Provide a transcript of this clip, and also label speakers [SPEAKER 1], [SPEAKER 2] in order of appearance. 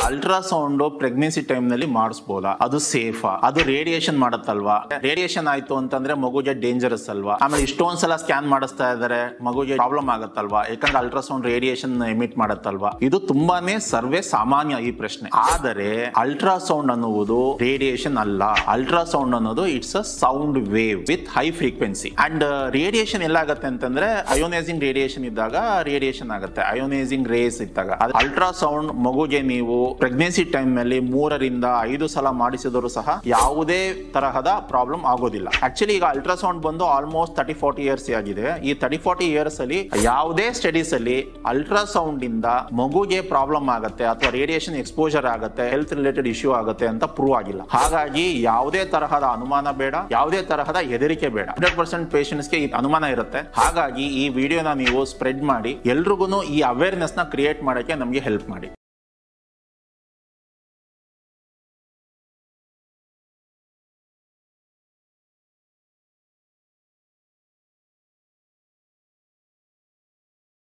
[SPEAKER 1] Ultrasound pregnancy time ನಲ್ಲಿ ಮಾಡಿಸಬಹುದಾ? ಅದು ಸೇಫಾ? ಅದು ರೇಡಿಯೇಷನ್ ಮಾಡುತ್ತಲ್ವಾ? ರೇಡಿಯೇಷನ್ ಆಯ್ತು ಅಂತಂದ್ರೆ ಮಗುಗೆ ಡೇಂಜರಸ್ ಅಲ್ವಾ? ಆಮೇಲೆ ಇಷ್ಟೊಂದ್ಸಲ ಸ್ಕ್ಯಾನ್ ಮಾಡಿಸ್ತಾ ಇದಾರೆ, ಮಗುಗೆ ಪ್ರಾಬ್ಲಮ್ ಆಗುತ್ತಲ್ವಾ? ಯಾಕಂದ್ರೆ ಅಲ್ಟ್ರಾಸೌಂಡ್ ರೇಡಿಯೇಷನ್ ಎಮಿಟ್ ಮಾಡುತ್ತಲ್ವಾ? ಇದು ತುಂಬಾನೇ ಸರ್ವೇ ಸಾಮಾನ್ಯ ಈ ಪ್ರಶ್ನೆ. ಆದರೆ ಅಲ್ಟ್ರಾಸೌಂಡ್ ಅನ್ನುವುದು ರೇಡಿಯೇಷನ್ ಅಲ್ಲ. ಅಲ್ಟ್ರಾಸೌಂಡ್ ಅನ್ನೋದು it's a sound wave with high frequency. And radiation ಎಲ್ಲಾಗತ್ತೆ ಅಂತಂದ್ರೆ ಅಯೋನೈಸಿಂಗ್ ರೇಡಿಯೇಷನ್ ಇದ್ದಾಗ ರೇಡಿಯೇಷನ್ ಆಗುತ್ತೆ, ಅಯೋನೈಸಿಂಗ್ ರೇಸ್ ಇದ್ದಾಗ. ಅಲ್ಟ್ರಾಸೌಂಡ್ ಮಗುಗೆ ನೀವು ಪ್ರೆಗ್ನೆನ್ಸಿ ಟೈಮ್ ನಲ್ಲಿ 3 ರಿಂದ 5 ಸಲ ಮಾಡಿಸಿದರೂ ಸಹ ಯಾವುದೇ ತರಹದ ಪ್ರಾಬ್ಲಮ್ ಆಗೋದಿಲ್ಲ. ಆಕ್ಚುಲಿ ಈಗ ಅಲ್ಟ್ರಾಸೌಂಡ್ ಬಂದು ಆಲ್ಮೋಸ್ಟ್ 30-40 ಇಯರ್ಸ್ ಆಗಿದೆ. ಈ 30-40 ಇಯರ್ಸ್ ಅಲ್ಲಿ ಯಾವುದೇ ಸ್ಟಡೀಸ್ ಅಲ್ಲಿ ಅಲ್ಟ್ರಾಸೌಂಡ್ ಇಂದ ಮಗುಗೆ ಪ್ರಾಬ್ಲಮ್ ಆಗುತ್ತೆ ಅಥವಾ ರೇಡಿಯೇಷನ್ ಎಕ್ಸ್ಪೋಜರ್ ಆಗುತ್ತೆ, ಹೆಲ್ತ್ ರಿಲೇಟೆಡ್ ಇಶ್ಯೂ ಆಗುತ್ತೆ ಅಂತ ಪ್ರೂವ್ ಆಗಿಲ್ಲ. ಹಾಗಾಗಿ ಯಾವುದೇ ತರಹದ ಅನುಮಾನ ಬೇಡ, ಯಾವುದೇ ತರಹದ ಹೆದರಿಕೆ ಬೇಡ. 100% ಪೇಷಂಟ್ಸ್ಗೆ ಈ ಅನುಮಾನ ಇರುತ್ತೆ. ಹಾಗಾಗಿ ಈ ವಿಡಿಯೋನ ನೀವು ಸ್ಪ್ರೆಡ್ ಮಾಡಿ, ಎಲ್ರಿಗೂ ಈ ಅವೇರ್ನೆಸ್ ನ ಕ್ರಿಯೇಟ್ ಮಾಡಕ್ಕೆ ನಮಗೆ ಹೆಲ್ಪ್ ಮಾಡಿ.